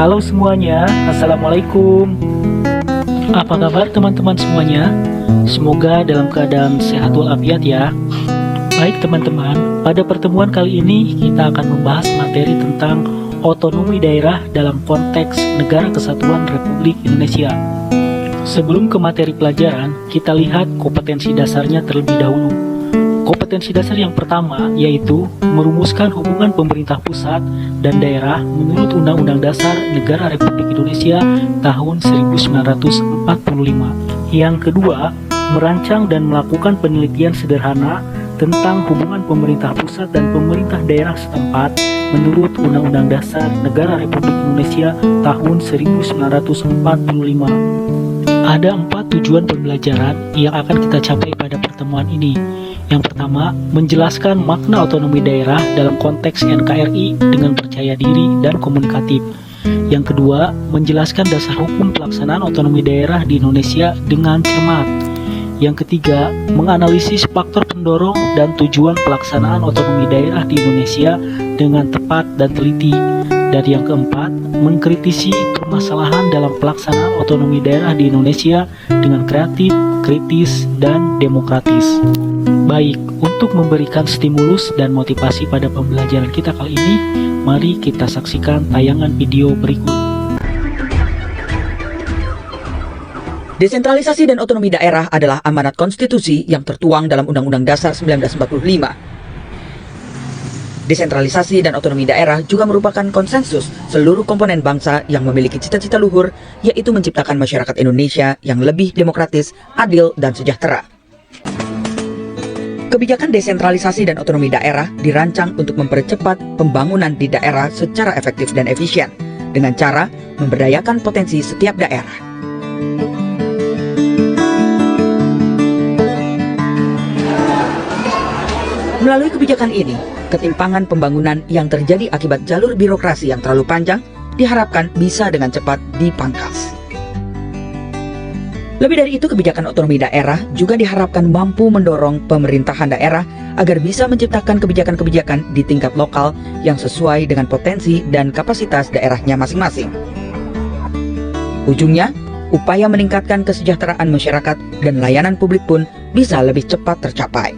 Halo semuanya, Assalamualaikum. Apa kabar teman-teman semuanya? Semoga dalam keadaan sehat walafiat ya. Baik teman-teman, pada pertemuan kali ini kita akan membahas materi tentang otonomi daerah dalam konteks Negara Kesatuan Republik Indonesia. Sebelum ke materi pelajaran, kita lihat kompetensi dasarnya terlebih dahulu. Kompetensi dasar yang pertama yaitu merumuskan hubungan pemerintah pusat dan daerah menurut Undang-Undang Dasar Negara Republik Indonesia tahun 1945. Yang kedua, merancang dan melakukan penelitian sederhana tentang hubungan pemerintah pusat dan pemerintah daerah setempat menurut Undang-Undang Dasar Negara Republik Indonesia tahun 1945. Ada 4 tujuan pembelajaran yang akan kita capai pada pertemuan ini. Yang pertama, menjelaskan makna otonomi daerah dalam konteks NKRI dengan percaya diri dan komunikatif. Yang kedua, menjelaskan dasar hukum pelaksanaan otonomi daerah di Indonesia dengan cermat. Yang ketiga, menganalisis faktor pendorong dan tujuan pelaksanaan otonomi daerah di Indonesia dengan tepat dan teliti. Dan yang keempat, mengkritisi permasalahan dalam pelaksanaan otonomi daerah di Indonesia dengan kreatif, kritis, dan demokratis. Baik, untuk memberikan stimulus dan motivasi pada pembelajaran kita kali ini, mari kita saksikan tayangan video berikut. Desentralisasi dan otonomi daerah adalah amanat konstitusi yang tertuang dalam Undang-Undang Dasar 1945. Desentralisasi dan otonomi daerah juga merupakan konsensus seluruh komponen bangsa yang memiliki cita-cita luhur, yaitu menciptakan masyarakat Indonesia yang lebih demokratis, adil, dan sejahtera. Kebijakan desentralisasi dan otonomi daerah dirancang untuk mempercepat pembangunan di daerah secara efektif dan efisien, dengan cara memberdayakan potensi setiap daerah. Melalui kebijakan ini, ketimpangan pembangunan yang terjadi akibat jalur birokrasi yang terlalu panjang diharapkan bisa dengan cepat dipangkas. Lebih dari itu, kebijakan otonomi daerah juga diharapkan mampu mendorong pemerintahan daerah agar bisa menciptakan kebijakan-kebijakan di tingkat lokal yang sesuai dengan potensi dan kapasitas daerahnya masing-masing. Ujungnya, upaya meningkatkan kesejahteraan masyarakat dan layanan publik pun bisa lebih cepat tercapai.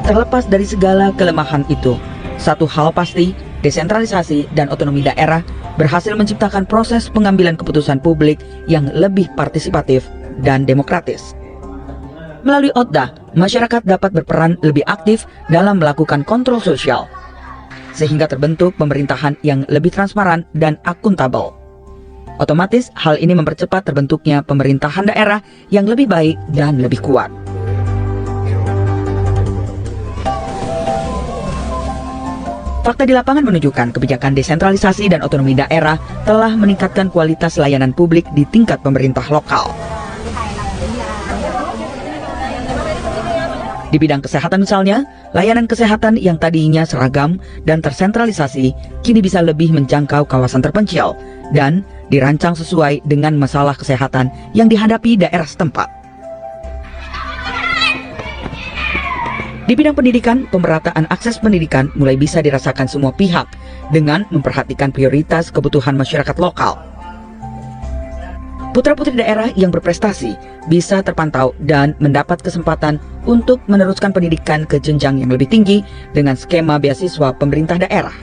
Terlepas dari segala kelemahan itu, satu hal pasti, desentralisasi dan otonomi daerah berhasil menciptakan proses pengambilan keputusan publik yang lebih partisipatif dan demokratis. Melalui OTDA, masyarakat dapat berperan lebih aktif dalam melakukan kontrol sosial, sehingga terbentuk pemerintahan yang lebih transparan dan akuntabel. Otomatis, hal ini mempercepat terbentuknya pemerintahan daerah yang lebih baik dan lebih kuat. Fakta di lapangan menunjukkan kebijakan desentralisasi dan otonomi daerah telah meningkatkan kualitas layanan publik di tingkat pemerintah lokal. Di bidang kesehatan misalnya, layanan kesehatan yang tadinya seragam dan tersentralisasi kini bisa lebih menjangkau kawasan terpencil dan dirancang sesuai dengan masalah kesehatan yang dihadapi daerah setempat. Di bidang pendidikan, pemerataan akses pendidikan mulai bisa dirasakan semua pihak dengan memperhatikan prioritas kebutuhan masyarakat lokal. Putra-putri daerah yang berprestasi bisa terpantau dan mendapat kesempatan untuk meneruskan pendidikan ke jenjang yang lebih tinggi dengan skema beasiswa pemerintah daerah.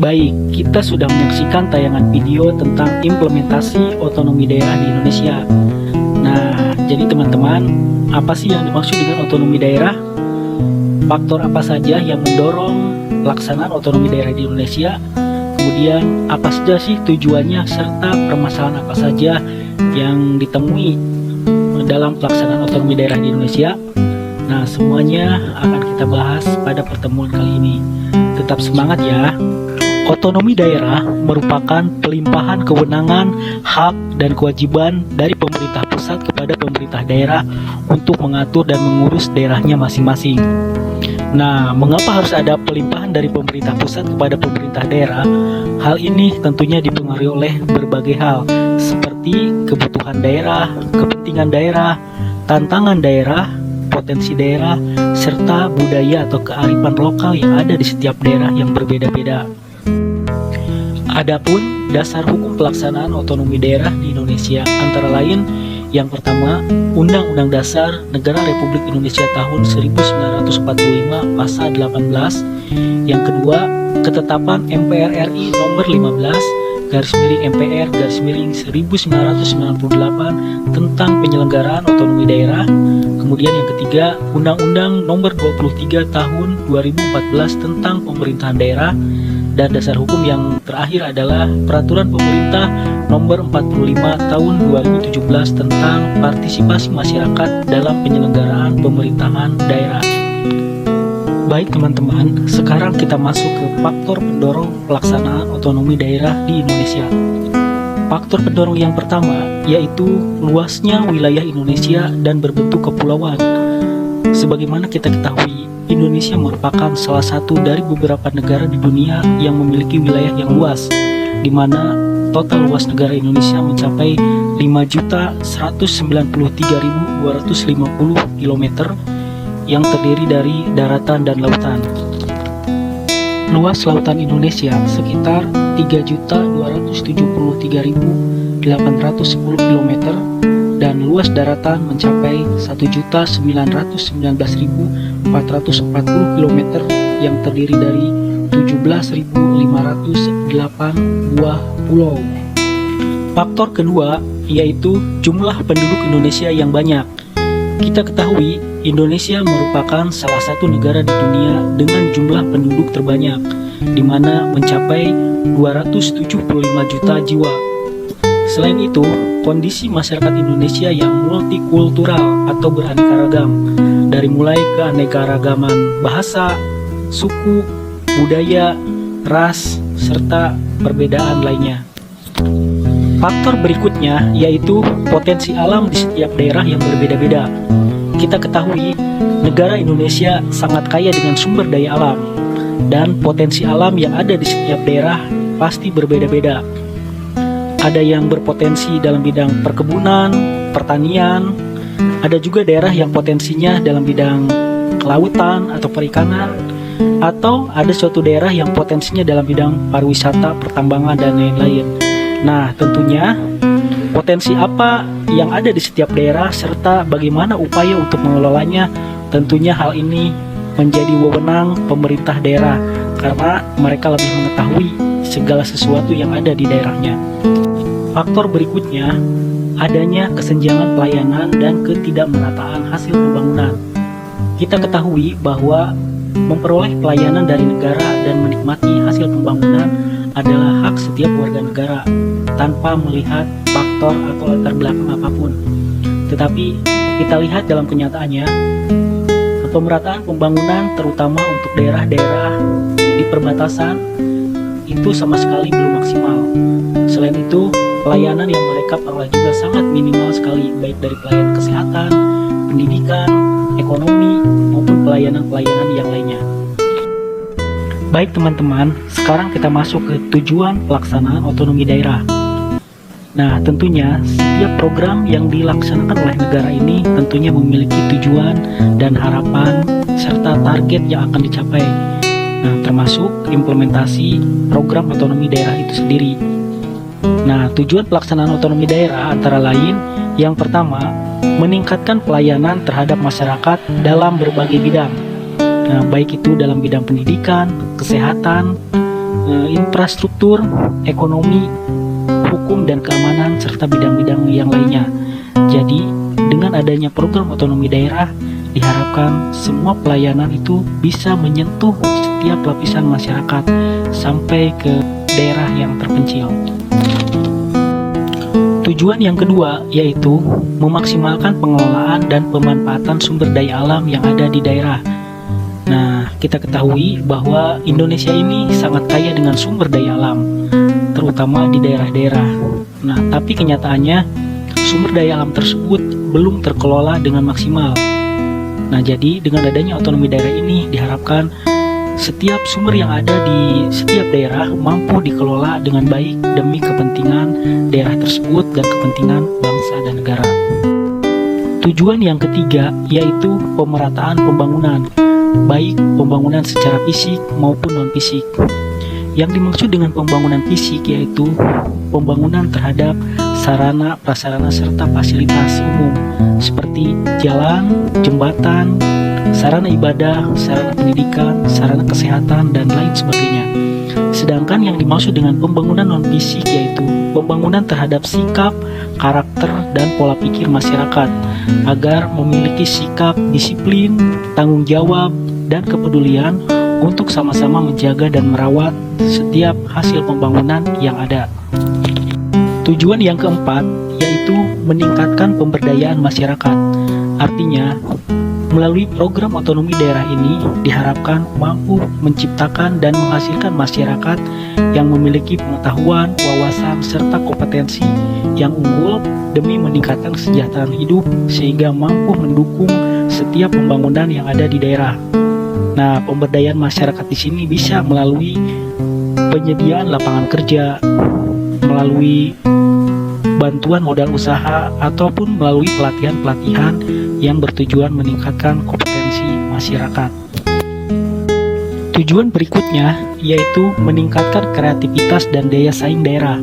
Baik, kita sudah menyaksikan tayangan video tentang implementasi otonomi daerah di Indonesia. Nah, jadi teman-teman, apa sih yang dimaksud dengan otonomi daerah? Faktor apa saja yang mendorong pelaksanaan otonomi daerah di Indonesia? Kemudian, apa saja sih tujuannya serta permasalahan apa saja yang ditemui dalam pelaksanaan otonomi daerah di Indonesia? Nah, semuanya akan kita bahas pada pertemuan kali ini. Tetap semangat ya! Otonomi daerah merupakan pelimpahan kewenangan, hak, dan kewajiban dari pemerintah pusat kepada pemerintah daerah untuk mengatur dan mengurus daerahnya masing-masing. Nah, mengapa harus ada pelimpahan dari pemerintah pusat kepada pemerintah daerah? Hal ini tentunya dipengaruhi oleh berbagai hal, seperti seperti kebutuhan daerah, kepentingan daerah, tantangan daerah, potensi daerah, serta budaya atau kearifan lokal yang ada di setiap daerah yang berbeda-beda. Adapun dasar hukum pelaksanaan otonomi daerah di Indonesia antara lain yang pertama, Undang-Undang Dasar Negara Republik Indonesia tahun 1945 pasal 18. Yang kedua, Ketetapan MPR RI nomor 15/MPR/1998 tentang penyelenggaraan otonomi daerah. Kemudian yang ketiga, Undang-Undang nomor 23 tahun 2014 tentang pemerintahan daerah. Dan dasar hukum yang terakhir adalah Peraturan Pemerintah Nomor 45 Tahun 2017 tentang partisipasi masyarakat dalam penyelenggaraan pemerintahan daerah. Baik teman-teman, sekarang kita masuk ke faktor pendorong pelaksanaan otonomi daerah di Indonesia. Faktor pendorong yang pertama yaitu luasnya wilayah Indonesia dan berbentuk kepulauan. Sebagaimana kita ketahui, Indonesia merupakan salah satu dari beberapa negara di dunia yang memiliki wilayah yang luas, di mana total luas negara Indonesia mencapai 5.193.250 km yang terdiri dari daratan dan lautan. Luas lautan Indonesia sekitar 3.273.810 km dan luas daratan mencapai 1.919.440 km yang terdiri dari 17.508 buah pulau. Faktor kedua yaitu jumlah penduduk Indonesia yang banyak. Kita ketahui Indonesia merupakan salah satu negara di dunia dengan jumlah penduduk terbanyak, di mana mencapai 275 juta jiwa. Selain itu, kondisi masyarakat Indonesia yang multikultural atau beraneka ragam, dari mulai keanekaragaman bahasa, suku, budaya, ras, serta perbedaan lainnya. Faktor berikutnya yaitu potensi alam di setiap daerah yang berbeda-beda. Kita ketahui, negara Indonesia sangat kaya dengan sumber daya alam, dan potensi alam yang ada di setiap daerah pasti berbeda-beda. Ada yang berpotensi dalam bidang perkebunan, pertanian, ada juga daerah yang potensinya dalam bidang kelautan atau perikanan, atau ada suatu daerah yang potensinya dalam bidang pariwisata, pertambangan, dan lain-lain. Nah, tentunya potensi apa yang ada di setiap daerah serta bagaimana upaya untuk mengelolanya, tentunya hal ini menjadi wewenang pemerintah daerah karena mereka lebih mengetahui segala sesuatu yang ada di daerahnya. Faktor berikutnya, adanya kesenjangan pelayanan dan ketidakmerataan hasil pembangunan. Kita ketahui bahwa memperoleh pelayanan dari negara dan menikmati hasil pembangunan adalah hak setiap warga negara tanpa melihat faktor atau latar belakang apapun. Tetapi kita lihat dalam kenyataannya, pemerataan pembangunan terutama untuk daerah-daerah di perbatasan itu sama sekali belum maksimal. Selain itu, pelayanan yang mereka peroleh juga sangat minimal sekali, baik dari pelayanan kesehatan, pendidikan, ekonomi, maupun pelayanan-pelayanan yang lainnya. Baik teman-teman, sekarang kita masuk ke tujuan pelaksanaan otonomi daerah. Nah, tentunya setiap program yang dilaksanakan oleh negara ini tentunya memiliki tujuan dan harapan serta target yang akan dicapai. Nah, termasuk implementasi program otonomi daerah itu sendiri. Nah, tujuan pelaksanaan otonomi daerah antara lain yang pertama, meningkatkan pelayanan terhadap masyarakat dalam berbagai bidang. Nah, baik itu dalam bidang pendidikan, kesehatan, infrastruktur, ekonomi, hukum dan keamanan, serta bidang-bidang yang lainnya. Jadi, dengan adanya program otonomi daerah, diharapkan semua pelayanan itu bisa menyentuh setiap lapisan masyarakat sampai ke daerah yang terpencil. Tujuan yang kedua yaitu memaksimalkan pengelolaan dan pemanfaatan sumber daya alam yang ada di daerah. Nah, kita ketahui bahwa Indonesia ini sangat kaya dengan sumber daya alam, terutama di daerah-daerah. Nah, tapi kenyataannya sumber daya alam tersebut belum terkelola dengan maksimal. Nah, jadi dengan adanya otonomi daerah ini diharapkan setiap sumber yang ada di setiap daerah mampu dikelola dengan baik demi kepentingan daerah tersebut dan kepentingan bangsa dan negara. Tujuan yang ketiga yaitu pemerataan pembangunan, baik pembangunan secara fisik maupun non-fisik. Yang dimaksud dengan pembangunan fisik yaitu pembangunan terhadap sarana, prasarana, serta fasilitas umum seperti jalan, jembatan, sarana ibadah, sarana pendidikan, sarana kesehatan, dan lain sebagainya. Sedangkan yang dimaksud dengan pembangunan non-fisik yaitu pembangunan terhadap sikap, karakter, dan pola pikir masyarakat agar memiliki sikap disiplin, tanggung jawab, dan kepedulian untuk sama-sama menjaga dan merawat setiap hasil pembangunan yang ada. Tujuan yang keempat yaitu meningkatkan pemberdayaan masyarakat. Artinya, melalui program otonomi daerah ini diharapkan mampu menciptakan dan menghasilkan masyarakat yang memiliki pengetahuan, wawasan, serta kompetensi yang unggul demi meningkatkan kesejahteraan hidup sehingga mampu mendukung setiap pembangunan yang ada di daerah. Nah, pemberdayaan masyarakat di sini bisa melalui penyediaan lapangan kerja, melalui bantuan modal usaha, ataupun melalui pelatihan-pelatihan yang bertujuan meningkatkan kompetensi masyarakat. Tujuan berikutnya yaitu meningkatkan kreativitas dan daya saing daerah.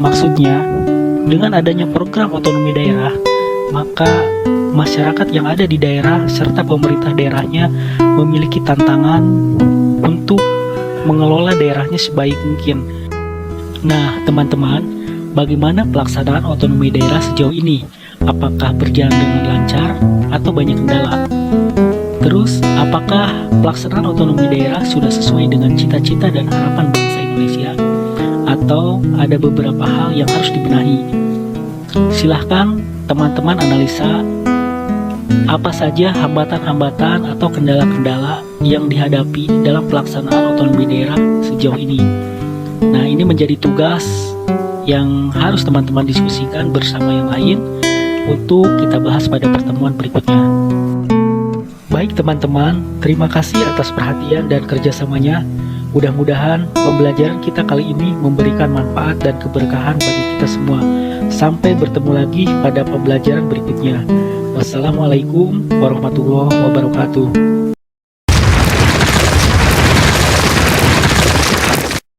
Maksudnya, dengan adanya program otonomi daerah, maka masyarakat yang ada di daerah serta pemerintah daerahnya memiliki tantangan untuk mengelola daerahnya sebaik mungkin. Nah, teman-teman, bagaimana pelaksanaan otonomi daerah sejauh ini? Apakah berjalan dengan lancar atau banyak kendala? Terus, apakah pelaksanaan otonomi daerah sudah sesuai dengan cita-cita dan harapan bangsa Indonesia? Atau ada beberapa hal yang harus dibenahi? Silahkan teman-teman analisa apa saja hambatan-hambatan atau kendala-kendala yang dihadapi dalam pelaksanaan otonomi daerah sejauh ini. Nah, ini menjadi tugas yang harus teman-teman diskusikan bersama yang lain untuk kita bahas pada pertemuan berikutnya. Baik teman-teman, terima kasih atas perhatian dan kerjasamanya. Mudah-mudahan pembelajaran kita kali ini memberikan manfaat dan keberkahan bagi kita semua. Sampai bertemu lagi pada pembelajaran berikutnya. Wassalamualaikum warahmatullahi wabarakatuh.